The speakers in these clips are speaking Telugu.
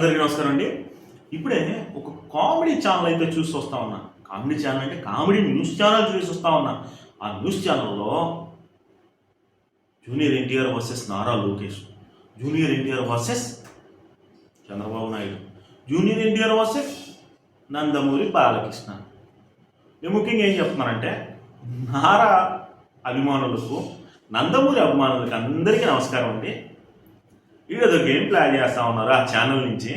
అందరికీ నమస్కారం అండి. ఇప్పుడే ఒక కామెడీ ఛానల్ అయితే చూసి వస్తా ఉన్నా. కామెడీ ఛానల్ అంటే కామెడీ న్యూస్ ఛానల్ చూసి వస్తా ఉన్నా. ఆ న్యూస్ ఛానల్లో junior NTR versus Nara Lokesh, junior NTR versus Chandrababu Naidu, junior NTR versus Nandamuri Balakrishna. నేను ముఖ్యంగా ఏం చెప్తున్నానంటే, నారా అభిమానులకు, నందమూరి అభిమానులకు అందరికీ నమస్కారం అండి. వీడేదో గేమ్ ప్లాన్ చేస్తూ ఉన్నారు ఆ ఛానల్ నుంచి.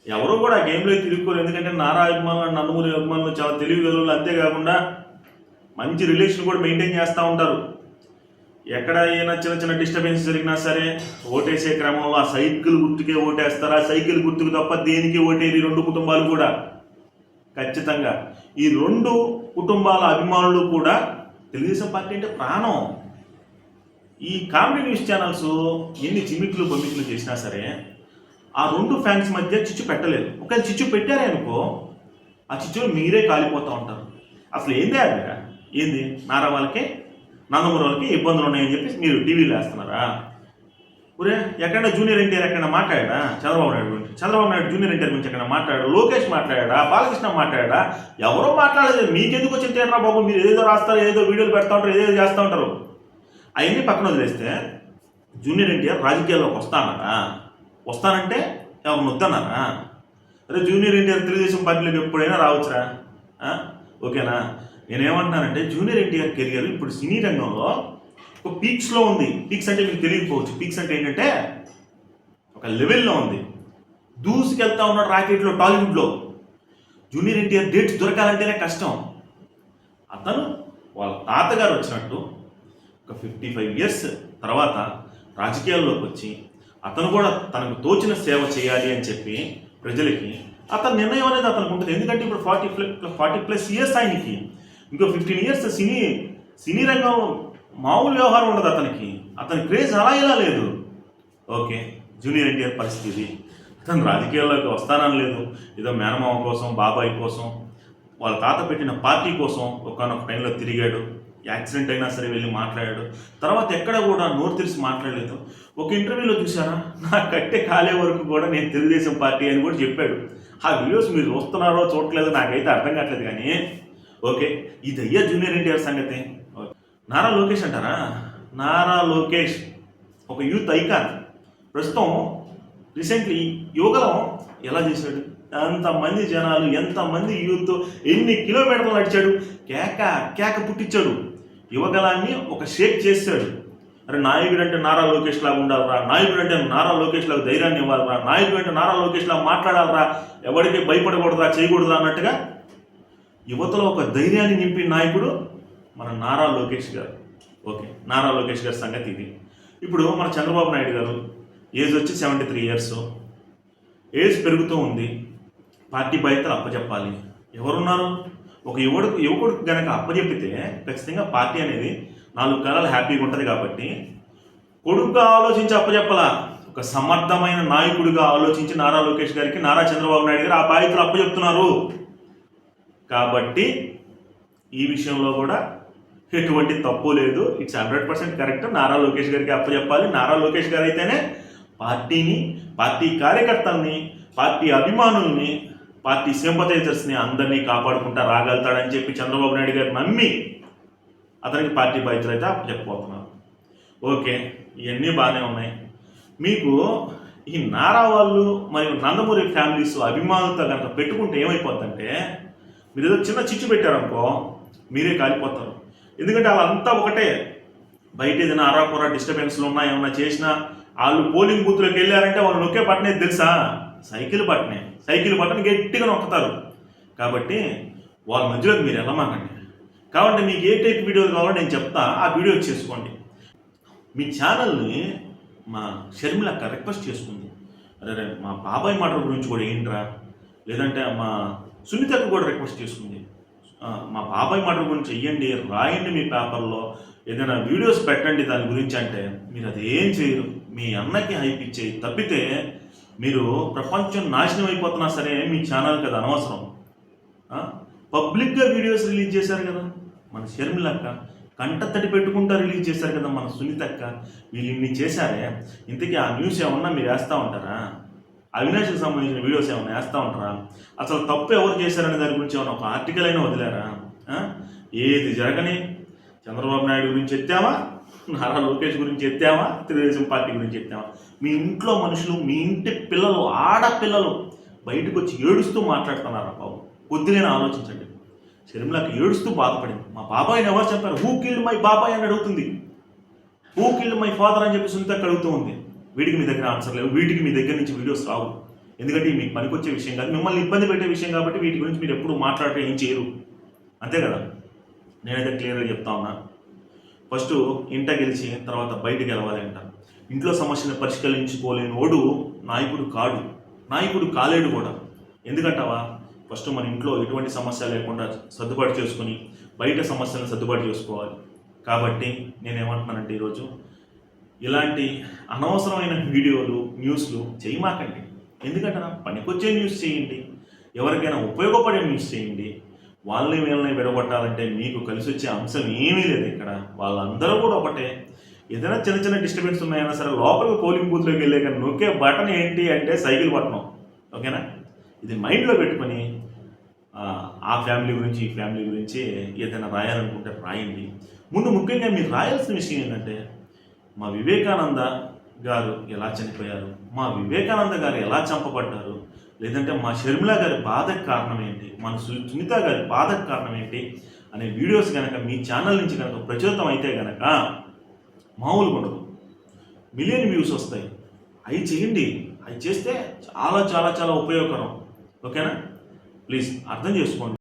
ఎవరు కూడా ఆ గేమ్లో తిరుగుకోరు. ఎందుకంటే నారా అభిమానులు, నందమూరి అభిమానులు చాలా తెలివిగలరు. అంతేకాకుండా మంచి రిలేషన్ కూడా మెయింటైన్ చేస్తూ ఉంటారు. ఎక్కడ ఏమైనా చిన్న చిన్న డిస్టర్బెన్స్ జరిగినా సరే ఓటేసే క్రమంలో ఆ సైకిల్ గుర్తుకే ఓటేస్తారు. ఆ సైకిల్ గుర్తుకు తప్ప దేనికి ఓటేది రెండు కుటుంబాలు కూడా. ఖచ్చితంగా ఈ రెండు కుటుంబాల అభిమానులు కూడా తెలుగుదేశం పార్టీ అంటే ప్రాణం. ఈ కామెడీ న్యూస్ ఛానల్స్ ఎన్ని చిమ్మికులు బొమ్మికులు చేసినా సరే ఆ రెండు ఫ్యాన్స్ మధ్య చిచ్చు పెట్టలేదు. ఒకవేళ చిచ్చు పెట్టారే అనుకో, ఆ చిచ్చులో మీరే కాలిపోతూ ఉంటారు. అసలు ఏంది అది? ఏంది నారా వాళ్ళకి, నందమూరి వాళ్ళకి ఇబ్బందులు ఉన్నాయని చెప్పి మీరు టీవీలో వేస్తున్నారా? ఒరే, ఎక్కడైనా జూనియర్ ఎన్టీఆర్ ఎక్కడైనా మాట్లాడా? చంద్రబాబు నాయుడు గురించి, చంద్రబాబు నాయుడు జూనియర్ ఎన్టీఆర్ గురించి ఎక్కడ మాట్లాడాడు? లోకేష్ మాట్లాడా? బాలకృష్ణ మాట్లాడా? ఎవరో మాట్లాడలేదు. మీకెందుకు వచ్చిన తేటరా బాబు? మీరు ఏదో రాస్తారు, ఏదో వీడియోలు పెడతా ఉంటారు, ఏదో చేస్తూ ఉంటారు. అవన్నీ పక్కన వదిలేస్తే జూనియర్ ఎన్టీఆర్ రాజకీయాల్లోకి వస్తానంటే ఎవరిని వద్దన్నారా? అరే, జూనియర్ ఎన్టీఆర్ తెలుగుదేశం పార్టీలోకి ఎప్పుడైనా రావచ్చురా. ఓకేనా? నేనేమంటున్నానంటే, జూనియర్ ఎన్టీఆర్ కెరియర్ ఇప్పుడు సినీ రంగంలో ఒక పీక్స్లో ఉంది. పీక్స్ అంటే మీకు తెలియకపోవచ్చు. పీక్స్ అంటే ఏంటంటే ఒక లెవెల్లో ఉంది. దూసుకెళ్తా ఉన్నాడు రాకెట్లో, టాలీవుడ్లో. జూనియర్ ఎన్టీఆర్ డేట్స్ దొరకాలంటేనే కష్టం. అతను వాళ్ళ తాతగారు వచ్చినట్టు ఒక 55 ఇయర్స్ తర్వాత రాజకీయాల్లోకి వచ్చి అతను కూడా తనకు తోచిన సేవ చేయాలి అని చెప్పి ప్రజలకి అతని నిర్ణయం అనేది అతనికి ఉంటుంది. ఎందుకంటే ఇప్పుడు 40+ ఇయర్స్ ఆయనకి. ఇంకో 15 ఇయర్స్ సినీ రంగం మామూలు వ్యవహారం ఉండదు అతనికి. అతని క్రేజ్ అలా ఇలా లేదు. ఓకే, జూనియర్ ఎన్టీఆర్ పరిస్థితి, అతను రాజకీయాల్లోకి వస్తానని లేదు. ఏదో మేనమామ కోసం, బాబాయ్ కోసం, వాళ్ళ తాత పెట్టిన పార్టీ కోసం ఒకనొక టైంలో తిరిగాడు. యాక్సిడెంట్ అయినా సరే వెళ్ళి మాట్లాడాడు. తర్వాత ఎక్కడ కూడా నోరు తెరిచి మాట్లాడలేదు. ఒక ఇంటర్వ్యూలో చూసారా, నా కట్టే కాలే వరకు కూడా నేను తెలుగుదేశం పార్టీ అని కూడా చెప్పాడు. ఆ వీడియోస్ మీరు చూస్తున్నారో చూడట్లేదో నాకైతే అర్థం కావట్లేదు. కానీ ఓకే, ఇది అయ్యా జూనియర్ ఎన్టీఆర్ సంగతి. నారా లోకేష్ అంటారా? నారా లోకేష్ ఒక యూత్ ఐకాన్. ప్రస్తుతం రీసెంట్లీ యువగలం ఎలా చేశాడు? ఎంతమంది జనాలు, ఎంతమంది యూత్, ఎన్ని కిలోమీటర్లు నడిచాడు, కేక పుట్టించాడు. యువగలాన్ని ఒక షేక్ చేశాడు. అరే, నాయకుడు అంటే నారా లోకేష్ లాగా ఉండాలరా, నాయకుడు అంటే నారా లోకేష్ లాగా ధైర్యాన్ని ఇవ్వాలరా, నాయకుడు అంటే నారా లోకేష్ లాగా మాట్లాడాలరా, ఎవరికి భయపడకూడదురా, చేయకూడదురా అన్నట్టుగా యువతలో ఒక ధైర్యాన్ని నింపిన నాయకుడు మన నారా లోకేష్ గారు. ఓకే, నారా లోకేష్ గారి సంగతి ఇది. ఇప్పుడు మన చంద్రబాబు నాయుడు గారు ఏజ్ వచ్చి 73 ఇయర్స్. ఏజ్ పెరుగుతూ ఉంది. పార్టీ బాధ్యతలు అప్పచెప్పాలి. ఎవరున్నారు? ఒక యువకుడికి కనుక అప్పచెప్పితే ఖచ్చితంగా పార్టీ అనేది 4 కాలాలు హ్యాపీగా ఉంటుంది. కాబట్టి కొడుకుగా ఆలోచించి అప్పచెప్పాలా. ఒక సమర్థమైన నాయకుడిగా ఆలోచించి నారా లోకేష్ గారికి, నారా చంద్రబాబు నాయుడు గారు ఆ బాధ్యతలు అప్పచెప్తున్నారు. కాబట్టి ఈ విషయంలో కూడా ఎటువంటి తప్పు లేదు. It's 100% correct. నారా లోకేష్ గారికి అప్పచెప్పాలి. నారా లోకేష్ గారు అయితేనే పార్టీని, పార్టీ కార్యకర్తల్ని, పార్టీ అభిమానుల్ని, పార్టీ సింపథైజర్స్ని అందరినీ కాపాడుకుంటా రాగలుగుతాడని చెప్పి చంద్రబాబు నాయుడు గారు నమ్మి అతనికి పార్టీ బాధ్యతలు అయితే అప్పచెప్పబోతున్నారు. ఓకే, ఇవన్నీ బాగానే ఉన్నాయి. మీకు ఈ నారా వాళ్ళు మరియు నందమూరి ఫ్యామిలీస్ అభిమానులతో కనుక పెట్టుకుంటే ఏమైపోద్దంటే, మీరు ఏదో చిన్న చిచ్చు పెట్టారనుకో మీరే కాలిపోతారు. ఎందుకంటే వాళ్ళంతా ఒకటే. బయట ఏదైనా అరాకొర డిస్టర్బెన్స్లు ఉన్నా, ఏమన్నా చేసినా, వాళ్ళు పోలింగ్ బూత్లోకి వెళ్ళారంటే వాళ్ళు నొక్కే బటన్ ఏది తెలుసా? సైకిల్ బటనే. సైకిల్ బటన్ గట్టిగా నొక్కుతారు. కాబట్టి వాళ్ళ మధ్యలోకి మీరు వెళ్ళమాకండి. కాబట్టి మీకు ఏ టైప్ వీడియోలు కావాలో నేను చెప్తా, ఆ వీడియో చేసుకోండి. మీ ఛానల్ని మా షర్మిలక్క రిక్వెస్ట్ చేసుకుంది. అరే, మా బాబాయ్ మాటల గురించి కూడా ఏంట్రా, లేదంటే మా సునీతకు కూడా రిక్వెస్ట్ చేసుకుంది. మా బాబాయ్ మాటల గురించి చెయ్యండి, రాయండి మీ పేపర్లో, ఏదైనా వీడియోస్ పెట్టండి దాని గురించి. అంటే మీరు అదేం చేయరు. మీ అన్నకి హైప్ ఇచ్చేయి తప్పితే మీరు ప్రపంచం నాశనం అయిపోతున్నా సరే మీ ఛానల్ కదా అనవసరం. పబ్లిక్గా వీడియోస్ రిలీజ్ చేశారు కదా మన షర్మిలక్క, కంటతడి పెట్టుకుంటా రిలీజ్ చేశారు కదా మన సునీతక్క. వీళ్ళు ఇన్ని చేశారే, ఇంతకీ ఆ న్యూస్ ఏమన్నా మీరు వేస్తూ ఉంటారా? అవినాష్కి సంబంధించిన వీడియోస్ ఏమైనా వేస్తూ ఉంటారా? అసలు తప్పు ఎవరు చేశారనే దాని గురించి ఏమైనా ఒక ఆర్టికల్ అయినా వదిలేరా? ఏది జరగని చంద్రబాబు నాయుడు గురించి ఎత్తామా, నారా లోకేష్ గురించి ఎత్తామా, తెలుగుదేశం పార్టీ గురించి ఎత్తామా? మీ ఇంట్లో మనుషులు, మీ ఇంటి పిల్లలు, ఆడపిల్లలు బయటకు వచ్చి ఏడుస్తూ మాట్లాడుతున్నారా బాబు? కొద్దిగా ఆలోచించండి. షర్మిలకి ఏడుస్తూ బాధపడింది. మా బాబాయ్ని ఎవరు చెప్పారు? హూ కిల్డ్ మై బాబాయ్ అని అడుగుతుంది. హూ కిల్డ్ మై ఫాదర్ అని చెప్పి సునీతకి అడుగుతూ ఉంది. వీటికి మీ దగ్గర ఆన్సర్ లేవు, వీటికి మీ దగ్గర నుంచి వీడియోస్ రావు. ఎందుకంటే మీకు పనికొచ్చే విషయం కాదు, మిమ్మల్ని ఇబ్బంది పెట్టే విషయం కాబట్టి వీటి గురించి మీరు ఎప్పుడు మాట్లాడితే ఏం చేయరు, అంతే కదా? నేనైతే క్లియర్గా చెప్తా ఉన్నా. ఫస్ట్ ఇంట గెలిచి తర్వాత బయట గెలవాలి అంట. ఇంట్లో సమస్యను పరిష్కరించుకోలేని వాడు నాయకుడు కాడు, నాయకుడు కాలేడు కూడా. ఎందుకంటావా? ఫస్ట్ మన ఇంట్లో ఎటువంటి సమస్య లేకుండా సర్దుబాటు చేసుకుని బయట సమస్యలను సర్దుబాటు చేసుకోవాలి. కాబట్టి నేనేమంటున్నానంటే ఈరోజు ఇలాంటి అనవసరమైన వీడియోలు, న్యూస్లు చేయమాకండి. ఎందుకంటే పనికొచ్చే న్యూస్ చేయండి, ఎవరికైనా ఉపయోగపడే న్యూస్ చేయండి. వాళ్ళని వీళ్ళని విడగొట్టాలంటే మీకు కలిసి వచ్చే అంశం ఏమీ లేదు ఇక్కడ. వాళ్ళందరూ కూడా ఒకటే. ఏదైనా చిన్న చిన్న డిస్టర్బెన్స్ ఉన్నాయన్నా సరే లోపలికి పోలింగ్ బూత్లోకి వెళ్ళే కానీ నొక్కే బటన్ ఏంటి అంటే సైకిల్ బటన్. ఓకేనా? ఇది మైండ్లో పెట్టుకొని ఆ ఫ్యామిలీ గురించి, ఈ ఫ్యామిలీ గురించి ఏదైనా రాయాలనుకుంటే రాయండి. ముందు ముఖ్యంగా మీరు రాయాల్సిన విషయం ఏంటంటే మా వివేకానంద గారు ఎలా చనిపోయారు, మా వివేకానంద గారు ఎలా చంపబడ్డారు, లేదంటే మా షర్మిల గారి బాధకు కారణం ఏంటి, మన సునీత గారి బాధకు కారణం ఏంటి అనే వీడియోస్ కనుక మీ ఛానల్ నుంచి కనుక ప్రచురితం అయితే కనుక మామూలుగా ఉండదు, మిలియన్ వ్యూస్ వస్తాయి. అవి చేయండి. అవి చేస్తే చాలా చాలా చాలా ఉపయోగకరం. ఓకేనా? ప్లీజ్ అర్థం చేసుకోండి.